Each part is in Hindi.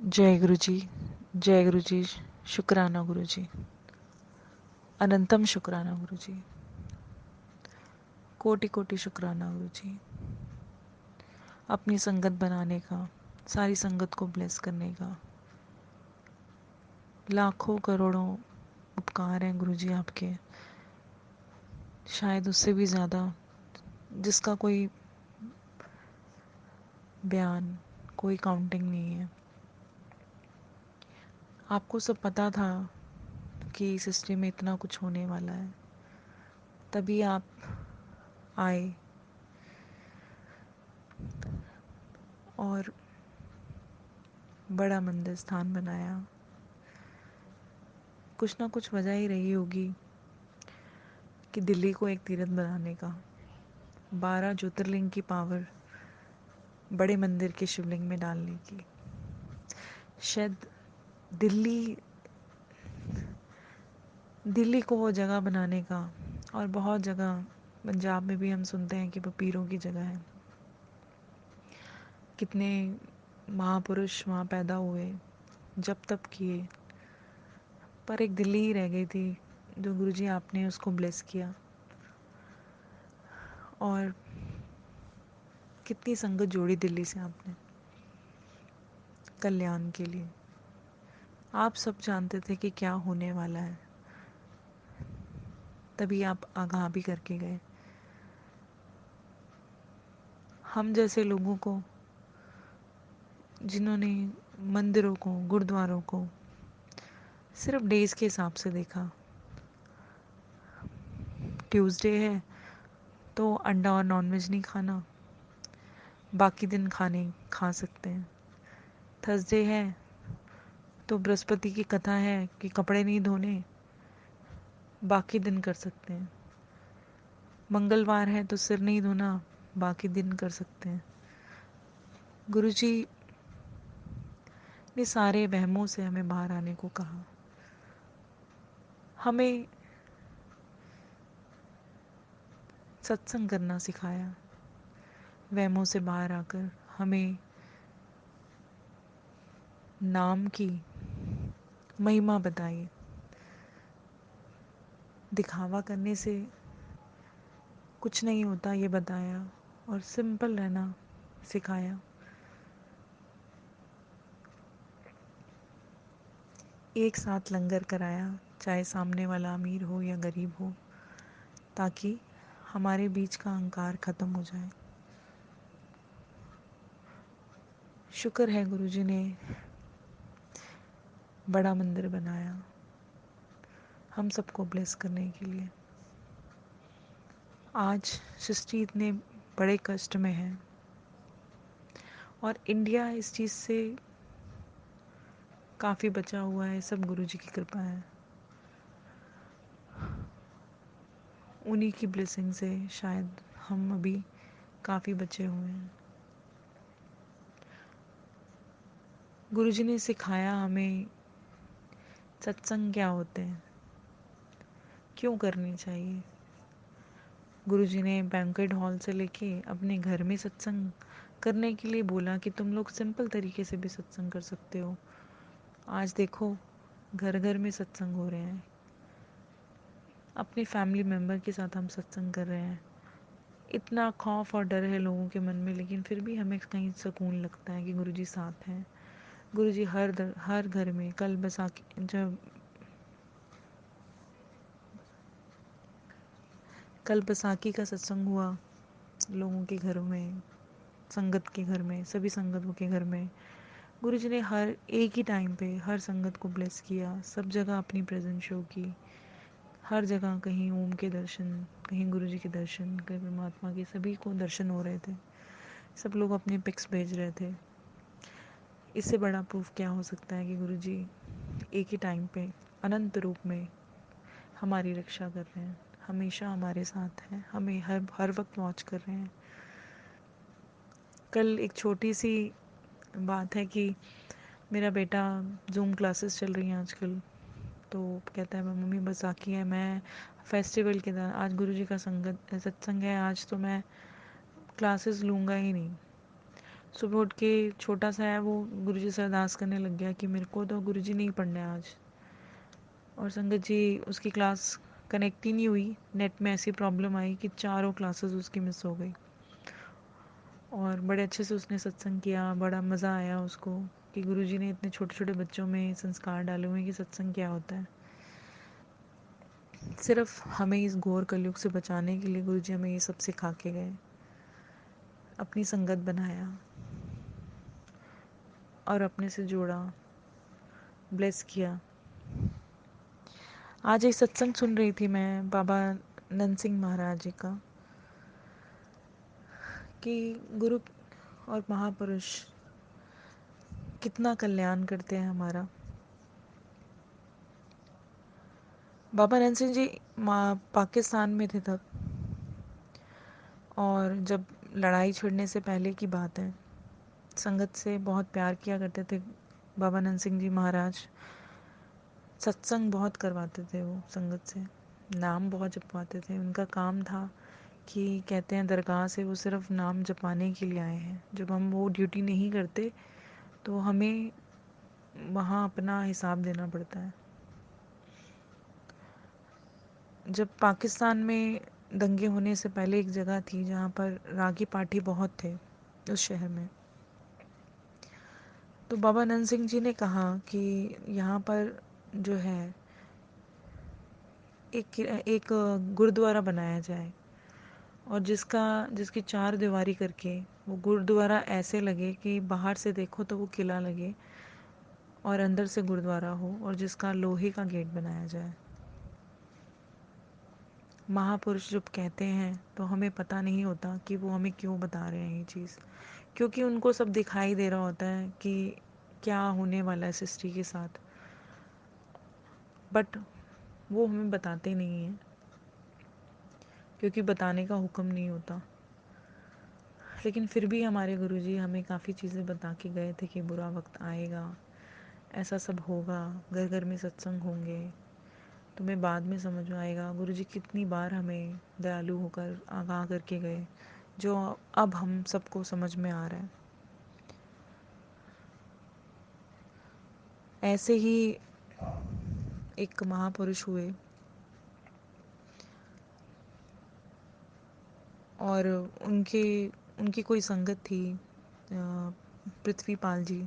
जय गुरु जी। जय गुरु जी। शुक्राना गुरु जी। अनंतम शुक्राना गुरु जी। कोटि कोटि शुक्राना गुरु जी, अपनी संगत बनाने का, सारी संगत को ब्लेस करने का। लाखों करोड़ों उपकार हैं गुरु जी आपके, शायद उससे भी ज़्यादा, जिसका कोई बयान, कोई काउंटिंग नहीं है। आपको सब पता था कि इस हिस्ट्री में इतना कुछ होने वाला है, तभी आप आए और बड़ा मंदिर स्थान बनाया। कुछ ना कुछ वजह ही रही होगी कि दिल्ली को एक तीर्थ बनाने का। 12 ज्योतिर्लिंग की पावर बड़े मंदिर के शिवलिंग में डालने की। शायद दिल्ली दिल्ली को वो जगह बनाने का। और बहुत जगह पंजाब में भी हम सुनते हैं कि वो पीरों की जगह है। कितने महापुरुष वहाँ पैदा हुए, जब तप किए, पर एक दिल्ली ही रह गई थी जो गुरुजी आपने उसको ब्लेस किया। और कितनी संगत जोड़ी दिल्ली से आपने कल्याण के लिए। आप सब जानते थे कि क्या होने वाला है, तभी आप आगाह भी करके गए। हम जैसे लोगों को, जिन्होंने मंदिरों को, गुरुद्वारों को सिर्फ डेज के हिसाब से देखा, ट्यूसडे है तो अंडा और नॉनवेज नहीं खाना, बाकी दिन खाने खा सकते हैं। थर्सडे है तो बृहस्पति की कथा है कि कपड़े नहीं धोने, बाकी दिन कर सकते हैं। मंगलवार है तो सिर नहीं धोना, बाकी दिन कर सकते हैं। गुरुजी ने सारे वहमों से हमें बाहर आने को कहा। हमें सत्संग करना सिखाया। वहमों से बाहर आकर हमें नाम की महिमा बताई। दिखावा करने से कुछ नहीं होता ये बताया, और सिंपल रहना सिखाया। एक साथ लंगर कराया, चाहे सामने वाला अमीर हो या गरीब हो, ताकि हमारे बीच का अहंकार ख़त्म हो जाए। शुक्र है गुरुजी ने बड़ा मंदिर बनाया हम सबको ब्लेस करने के लिए। आज सृष्टि इतने बड़े कष्ट में है, और इंडिया इस चीज़ से काफ़ी बचा हुआ है। सब गुरुजी की कृपा है, उन्हीं की ब्लेसिंग से शायद हम अभी काफ़ी बचे हुए हैं। गुरुजी ने सिखाया हमें सत्संग क्या होते हैं, क्यों करनी चाहिए। गुरुजी ने बैंक्वेट हॉल से लेके अपने घर में सत्संग करने के लिए बोला कि तुम लोग सिंपल तरीके से भी सत्संग कर सकते हो। आज देखो घर घर में सत्संग हो रहे हैं, अपने फैमिली मेम्बर के साथ हम सत्संग कर रहे हैं। इतना खौफ और डर है लोगों के मन में, लेकिन फिर भी हमें कहीं सुकून लगता है कि गुरुजी साथ हैं। गुरुजी हर घर में, कल बैसाखी का सत्संग हुआ लोगों के घरों में, संगत के घर में, सभी संगतों के घर में। गुरुजी ने हर एक ही टाइम पे हर संगत को ब्लेस किया, सब जगह अपनी प्रेजेंस शो की। हर जगह कहीं ओम के दर्शन, कहीं गुरुजी के दर्शन, कहीं परमात्मा के, सभी को दर्शन हो रहे थे। सब लोग अपने पिक्स भेज रहे थे। इससे बड़ा प्रूफ क्या हो सकता है कि गुरुजी एक ही टाइम पे अनंत रूप में हमारी रक्षा कर रहे हैं, हमेशा हमारे साथ हैं, हमें हर वक्त वॉच कर रहे हैं। कल एक छोटी सी बात है कि मेरा बेटा, जूम क्लासेस चल रही हैं आजकल, तो कहता है मम्मी बैसाखी है, मैं फेस्टिवल के दौरान, आज गुरुजी का संगत सत्संग है, आज तो मैं क्लासेस लूँगा ही नहीं। सुबह उठ के छोटा सा है वो गुरुजी से अरदास करने लग गया कि मेरे को तो गुरुजी नहीं पढ़ना है आज। और संगत जी उसकी क्लास कनेक्ट ही नहीं हुई। नेट में ऐसी प्रॉब्लम आई कि चारों क्लासेस उसकी मिस हो गई। और बड़े अच्छे से उसने सत्संग किया, बड़ा मज़ा आया उसको कि गुरुजी ने इतने छोटे छोटे बच्चों में संस्कार डाले हुए हैं कि सत्संग क्या होता है। सिर्फ हमें इस घोर कलयुग से बचाने के लिए गुरुजी हमें ये सब सिखा के गए, अपनी संगत बनाया और अपने से जोड़ा, ब्लेस किया। आज एक सत्संग सुन रही थी मैं बाबा नंद सिंह महाराज जी का, कि गुरु और महापुरुष कितना कल्याण करते हैं हमारा। बाबा नंद सिंह जी पाकिस्तान में थे तब, और जब लड़ाई छिड़ने से पहले की बात है, संगत से बहुत प्यार किया करते थे बाबा नंद सिंह जी महाराज। सत्संग बहुत करवाते थे वो संगत से, नाम बहुत जपवाते थे। उनका काम था कि कहते हैं दरगाह से वो सिर्फ नाम जपाने के लिए आए हैं। जब हम वो ड्यूटी नहीं करते तो हमें वहाँ अपना हिसाब देना पड़ता है। जब पाकिस्तान में दंगे होने से पहले एक जगह थी जहाँ पर रागी पाठी बहुत थे उस शहर में। तो बाबा नंद सिंह जी ने कहा कि यहाँ पर जो है एक गुरुद्वारा बनाया जाए, और जिसकी चार दीवारी करके वो गुरुद्वारा ऐसे लगे कि बाहर से देखो तो वो किला लगे और अंदर से गुरुद्वारा हो, और जिसका लोहे का गेट बनाया जाए। महापुरुष जब कहते हैं तो हमें पता नहीं होता कि वो हमें क्यों बता रहे हैं ये चीज़, क्योंकि उनको सब दिखाई दे रहा होता है कि क्या होने वाला है सृष्टि के साथ, बट वो हमें बताते नहीं हैं क्योंकि बताने का हुक्म नहीं होता। लेकिन फिर भी हमारे गुरुजी हमें काफ़ी चीज़ें बता के गए थे कि बुरा वक्त आएगा, ऐसा सब होगा, घर घर में सत्संग होंगे, तुम्हें बाद में समझ में आएगा। गुरुजी कितनी बार हमें दयालु होकर आगाह करके गए, जो अब हम सबको समझ में आ रहा है। ऐसे ही एक महापुरुष हुए, और उनके उनकी कोई संगत थी, पृथ्वीपाल जी,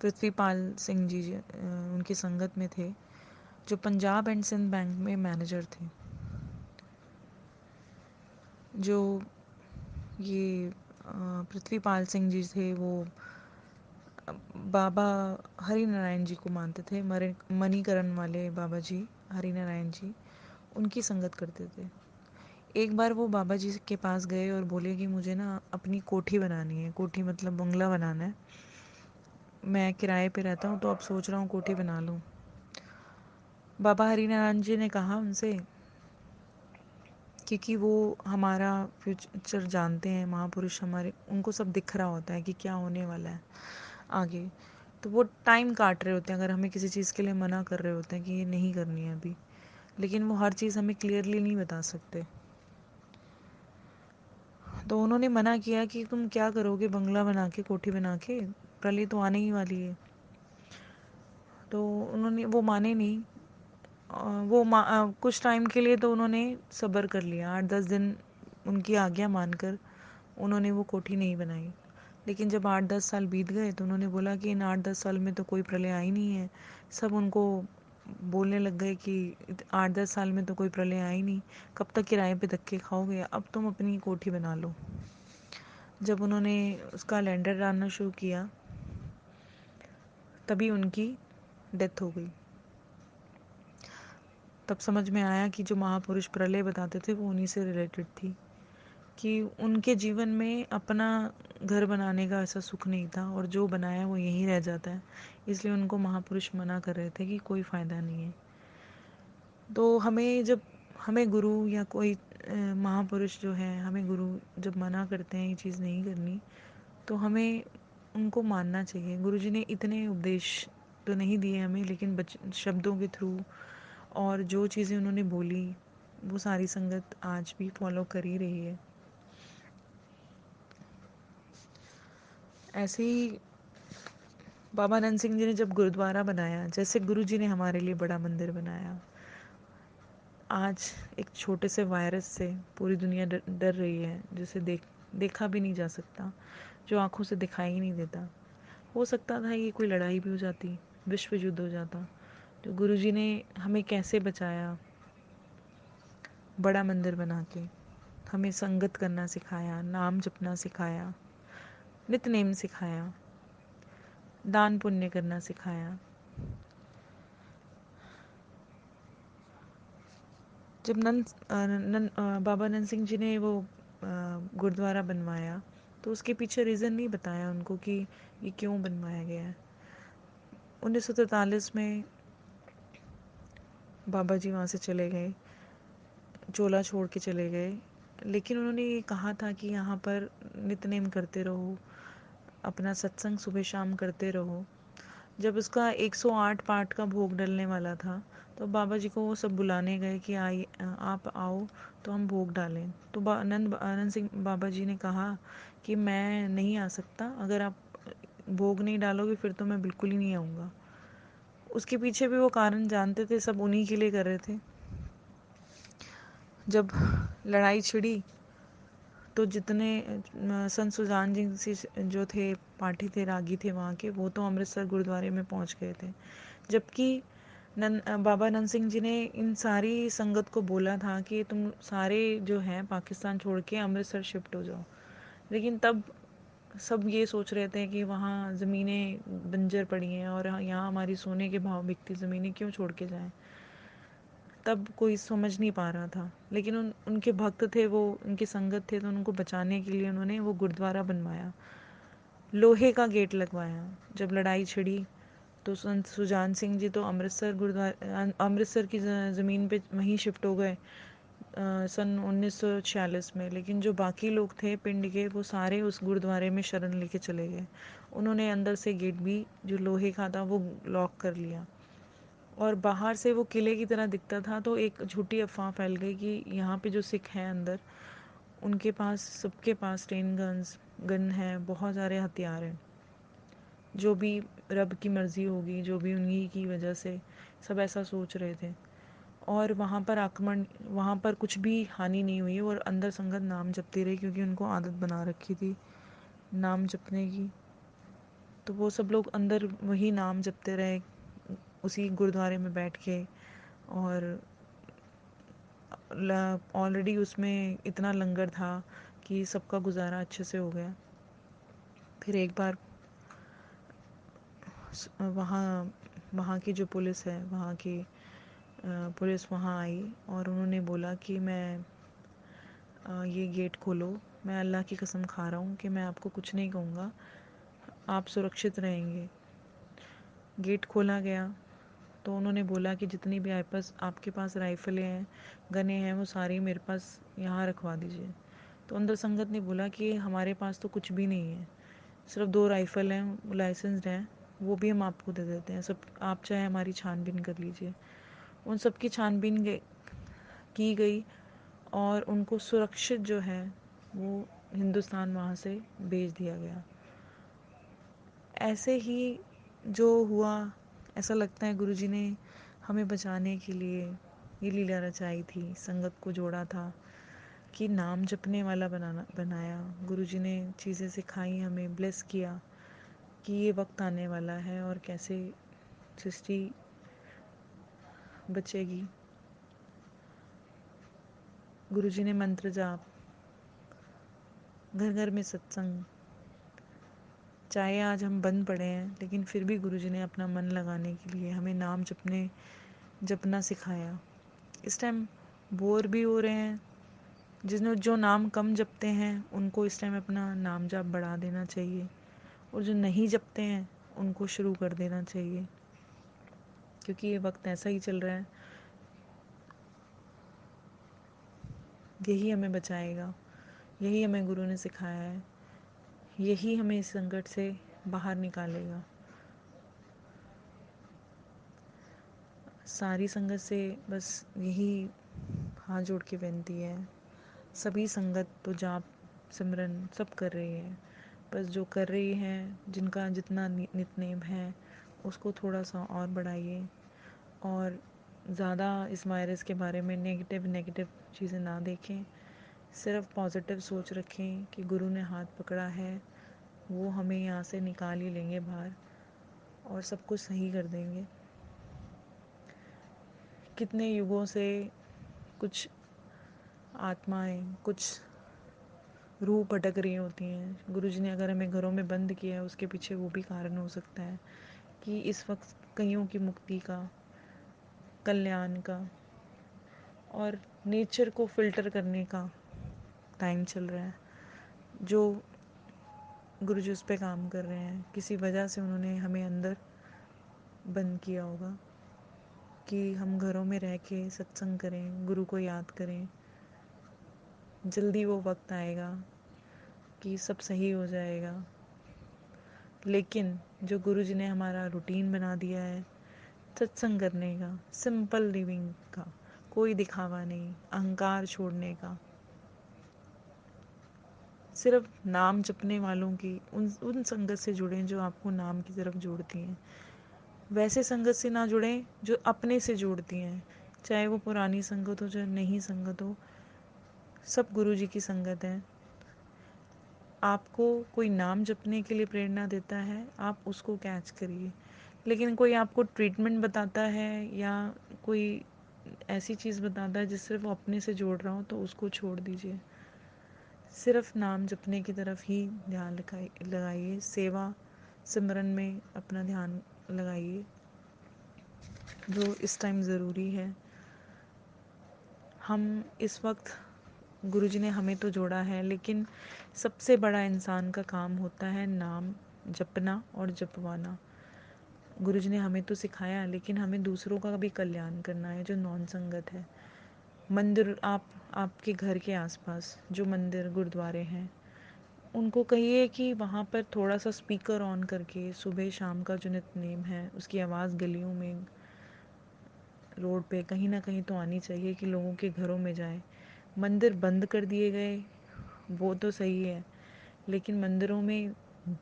पृथ्वीपाल सिंह जी उनकी संगत में थे, जो पंजाब एंड सिंध बैंक में मैनेजर थे। जो ये पृथ्वीपाल सिंह जी थे वो बाबा हरि नारायण जी को मानते थे। मणिकरण वाले बाबा जी हरि नारायण जी उनकी संगत करते थे। एक बार वो बाबा जी के पास गए और बोले कि मुझे ना अपनी कोठी बनानी है। कोठी मतलब बंगला बनाना है। मैं किराए पे रहता हूँ तो अब सोच रहा हूँ कोठी बना लूँ। बाबा हरिनारायण जी ने कहा उनसे, क्योंकि वो हमारा फ्यूचर जानते हैं, महापुरुष हमारे, उनको सब दिख रहा होता है कि क्या होने वाला है आगे। तो वो टाइम काट रहे होते हैं अगर हमें किसी चीज़ के लिए मना कर रहे होते हैं कि ये नहीं करनी है अभी, लेकिन वो हर चीज़ हमें क्लियरली नहीं बता सकते। तो उन्होंने मना किया कि तुम क्या करोगे बंगला बना के, कोठी बना के, प्रलय तो आने ही वाली है। तो वो माने नहीं। कुछ टाइम के लिए तो उन्होंने सब्र कर लिया, 8-10 दिन उनकी आज्ञा मानकर उन्होंने वो कोठी नहीं बनाई। लेकिन जब 8-10 साल बीत गए तो उन्होंने बोला कि इन 8-10 साल में तो कोई प्रलय आई नहीं है। सब उनको बोलने लग गए कि 8-10 साल में तो कोई प्रलय आई नहीं, कब तक किराए पे धक्के खाओगे, अब तुम अपनी कोठी बना लो। जब उन्होंने उसका लेंडर डालना शुरू किया तभी उनकी डेथ हो गई। तब समझ में आया कि जो महापुरुष प्रलय बताते थे वो उन्हीं से रिलेटेड थी, कि उनके जीवन में अपना घर बनाने का ऐसा सुख नहीं था, और जो बनाया वो यहीं रह जाता है। इसलिए उनको महापुरुष मना कर रहे थे कि कोई फ़ायदा नहीं है। तो हमें गुरु या कोई महापुरुष जो है, हमें गुरु जब मना करते हैं ये चीज़ नहीं करनी, तो हमें उनको मानना चाहिए। गुरुजी ने इतने उपदेश तो नहीं दिए हमें, लेकिन शब्दों के थ्रू और जो चीज़ें उन्होंने बोली वो सारी संगत आज भी फॉलो कर ही रही है। ऐसे ही बाबा नंद सिंह जी ने जब गुरुद्वारा बनाया, जैसे गुरु जी ने हमारे लिए बड़ा मंदिर बनाया, आज एक छोटे से वायरस से पूरी दुनिया डर रही है, जिसे देखा भी नहीं जा सकता, जो आंखों से दिखाई ही नहीं देता। हो सकता था ये कोई लड़ाई भी हो जाती, विश्व युद्ध हो जाता। तो गुरु जी ने हमें कैसे बचाया, बड़ा मंदिर बना के हमें संगत करना सिखाया, नाम जपना सिखाया, नित्य सिखाया, दान पुण्य करना सिखाया। जब बाबा नंद सिंह जी ने वो गुरुद्वारा बनवाया, तो उसके पीछे रीज़न नहीं बताया उनको कि ये क्यों बनवाया गया है। 1943 में बाबा जी वहाँ से चले गए, चोला छोड़ के चले गए, लेकिन उन्होंने ये कहा था कि यहाँ पर नित्य करते रहो, अपना सत्संग सुबह शाम करते रहो। जब उसका 108 पाठ का भोग डलने वाला था, तो बाबा जी को वो सब बुलाने गए कि आप आओ तो हम भोग डालें। तो आनंद सिंह बाबा जी ने कहा कि मैं नहीं आ सकता, अगर आप भोग नहीं डालोगे फिर तो मैं बिल्कुल ही नहीं आऊँगा। उसके पीछे भी वो कारण जानते थे, सब उन्हीं के लिए कर रहे थे। जब लड़ाई छिड़ी तो जितने संत सुजान जी जो थे, पाठी थे, रागी थे वहाँ के, वो तो अमृतसर गुरुद्वारे में पहुँच गए थे। जबकि बाबा नंद सिंह जी ने इन सारी संगत को बोला था कि तुम सारे जो हैं पाकिस्तान छोड़ के अमृतसर शिफ्ट हो जाओ। लेकिन तब सब ये सोच रहे थे कि वहाँ ज़मीनें बंजर पड़ी हैं और यहाँ हमारी सोने के भाव बिकती ज़मीनें क्यों छोड़ के जाएं। तब कोई समझ नहीं पा रहा था, लेकिन उनके भक्त थे, वो उनकी संगत थे, तो उनको बचाने के लिए उन्होंने वो गुरुद्वारा बनवाया, लोहे का गेट लगवाया। जब लड़ाई छिड़ी तो संत सुजान सिंह जी तो अमृतसर की ज़मीन पे वहीं शिफ्ट हो गए सन 1946 में। लेकिन जो बाकी लोग थे पिंड के, वो सारे उस गुरुद्वारे में शरण लेके चले गए। उन्होंने अंदर से गेट भी जो लोहे का था वो लॉक कर लिया, और बाहर से वो किले की तरह दिखता था। तो एक झूठी अफवाह फैल गई कि यहाँ पे जो सिख हैं अंदर, उनके पास, सबके पास ट्रेन गन है, बहुत सारे हथियार हैं। जो भी रब की मर्ज़ी होगी, जो भी उन्हीं की वजह से, सब ऐसा सोच रहे थे। और वहाँ पर कुछ भी हानि नहीं हुई, और अंदर संगत नाम जपती रही, क्योंकि उनको आदत बना रखी थी नाम जपने की। तो वो सब लोग अंदर वही नाम जपते रहे, उसी गुरुद्वारे में बैठ के। और ऑलरेडी उसमें इतना लंगर था कि सबका गुजारा अच्छे से हो गया। फिर एक बार वहाँ वहाँ की जो पुलिस है, वहाँ की पुलिस वहाँ आई, और उन्होंने बोला कि ये गेट खोलो। मैं अल्लाह की कसम खा रहा हूँ कि मैं आपको कुछ नहीं कहूँगा, आप सुरक्षित रहेंगे। गेट खोला गया तो उन्होंने बोला कि जितनी भी आपके पास राइफ़लें हैं, गने हैं, वो सारी मेरे पास यहाँ रखवा दीजिए। तो अंदर संगत ने बोला कि हमारे पास तो कुछ भी नहीं है, सिर्फ 2 राइफ़ल हैं, लाइसेंस्ड हैं, वो भी हम आपको दे देते हैं, सब आप चाहे हमारी छानबीन कर लीजिए। उन सब की छानबीन की गई, और उनको सुरक्षित जो है वो हिंदुस्तान वहाँ से भेज दिया गया। ऐसे ही जो हुआ, ऐसा लगता है गुरुजी ने हमें बचाने के लिए ये लीला रचाई थी, संगत को जोड़ा था, कि नाम जपने वाला बनाया। गुरुजी ने चीज़ें सिखाई, हमें ब्लेस किया कि ये वक्त आने वाला है और कैसे सृष्टि बचेगी। गुरुजी ने मंत्र जाप, घर घर में सत्संग, चाहे आज हम बंद पड़े हैं, लेकिन फिर भी गुरुजी ने अपना मन लगाने के लिए हमें नाम जपना सिखाया। इस टाइम बोर भी हो रहे हैं, जिन्हों जो नाम कम जपते हैं उनको इस टाइम अपना नाम जाप बढ़ा देना चाहिए, और जो नहीं जपते हैं उनको शुरू कर देना चाहिए, क्योंकि ये वक्त ऐसा ही चल रहा है। यही हमें बचाएगा, यही हमें गुरु ने सिखाया है, यही हमें इस संकट से बाहर निकालेगा। सारी संगत से बस यही हाथ जोड़ के विनती है। सभी संगत तो जाप सिमरन सब कर रही है, बस जो कर रही हैं, जिनका जितना नितनेम है, उसको थोड़ा सा और बढ़ाइए। और ज़्यादा इस वायरस के बारे में नेगेटिव नेगेटिव चीज़ें ना देखें, सिर्फ पॉजिटिव सोच रखें कि गुरु ने हाथ पकड़ा है, वो हमें यहाँ से निकाल ही लेंगे बाहर और सब कुछ सही कर देंगे। कितने युगों से कुछ आत्माएं, कुछ रूह भटक रही होती हैं। गुरुजी ने अगर हमें घरों में बंद किया है, उसके पीछे वो भी कारण हो सकता है कि इस वक्त कईयों की मुक्ति का, कल्याण का और नेचर को फिल्टर करने का टाइम चल रहा है। जो गुरुजी उस पर काम कर रहे हैं, किसी वजह से उन्होंने हमें अंदर बंद किया होगा कि हम घरों में रह के सत्संग करें, गुरु को याद करें। जल्दी वो वक्त आएगा कि सब सही हो जाएगा। लेकिन जो गुरुजी ने हमारा रूटीन बना दिया है सत्संग करने का, सिंपल लिविंग का, कोई दिखावा नहीं, अहंकार छोड़ने का, सिर्फ नाम जपने वालों की उन संगत से जुड़ें जो आपको नाम की तरफ जोड़ती हैं। वैसे संगत से ना जुड़ें जो अपने से जोड़ती हैं, चाहे वो पुरानी संगत हो चाहे नई संगत हो, सब गुरु जी की संगत है। आपको कोई नाम जपने के लिए प्रेरणा देता है, आप उसको कैच करिए। लेकिन कोई आपको ट्रीटमेंट बताता है या कोई ऐसी चीज़ बताता है जिस सिर्फ अपने से जोड़ रहा हो, तो उसको छोड़ दीजिए। सिर्फ नाम जपने की तरफ ही ध्यान लगाइए। सेवा सिमरन में अपना ध्यान लगाइए, जो इस टाइम ज़रूरी है। हम इस वक्त गुरुजी ने हमें तो जोड़ा है, लेकिन सबसे बड़ा इंसान का काम होता है नाम जपना और जपवाना। गुरुजी ने हमें तो सिखाया, लेकिन हमें दूसरों का भी कल्याण करना है, जो नॉन संगत है। मंदिर, आपके घर के आसपास जो मंदिर गुरुद्वारे हैं, उनको कहिए कि वहाँ पर थोड़ा सा स्पीकर ऑन करके सुबह शाम का जो नित्यनेम है उसकी आवाज़ गलियों में, रोड पे कहीं ना कहीं तो आनी चाहिए कि लोगों के घरों में जाए। मंदिर बंद कर दिए गए वो तो सही है, लेकिन मंदिरों में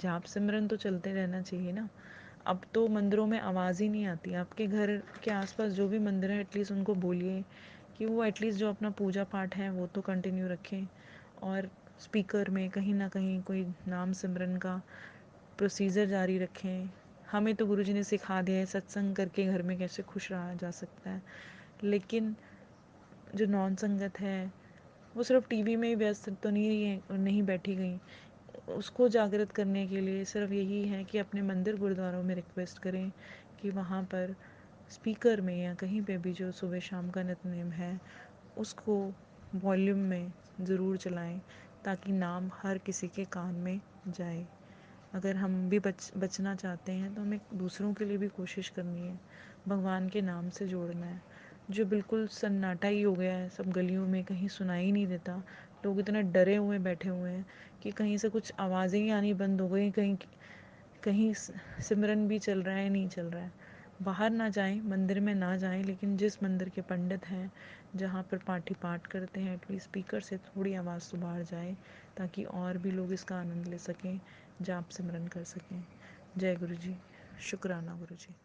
जाप सिमरन तो चलते रहना चाहिए ना। अब तो मंदिरों में आवाज़ ही नहीं आती। आपके घर के आसपास जो भी मंदिर है, एटलीस्ट उनको बोलिए कि वो एटलीस्ट जो अपना पूजा पाठ है वो तो कंटिन्यू रखें, और स्पीकर में कहीं ना कहीं कोई नाम सिमरन का प्रोसीजर जारी रखें। हमें तो गुरुजी ने सिखा दिया है सत्संग करके घर में कैसे खुश रहा जा सकता है, लेकिन जो नॉन संगत है वो सिर्फ टीवी में ही व्यस्त तो नहीं है और नहीं बैठी गई। उसको जागृत करने के लिए सिर्फ यही है कि अपने मंदिर गुरुद्वारों में रिक्वेस्ट करें कि वहाँ पर स्पीकर में या कहीं पे भी जो सुबह शाम का नित्यनेम है उसको वॉल्यूम में ज़रूर चलाएं, ताकि नाम हर किसी के कान में जाए। अगर हम भी बचना चाहते हैं तो हमें दूसरों के लिए भी कोशिश करनी है, भगवान के नाम से जोड़ना है। जो बिल्कुल सन्नाटा ही हो गया है, सब गलियों में कहीं सुनाई ही नहीं देता, लोग इतने डरे हुए बैठे हुए हैं कि कहीं से कुछ आवाज़ें ही आनी बंद हो गई, कहीं कहीं सिमरन भी चल रहा है नहीं चल रहा है। बाहर ना जाएं, मंदिर में ना जाएं, लेकिन जिस मंदिर के पंडित हैं, जहाँ पर पाठी पाठ करते हैं, एटलीस्ट स्पीकर से थोड़ी आवाज़ तो बाहर जाए, ताकि और भी लोग इसका आनंद ले सकें, जाप सिमरन कर सकें। जय गुरु जी। शुक्राना गुरु जी।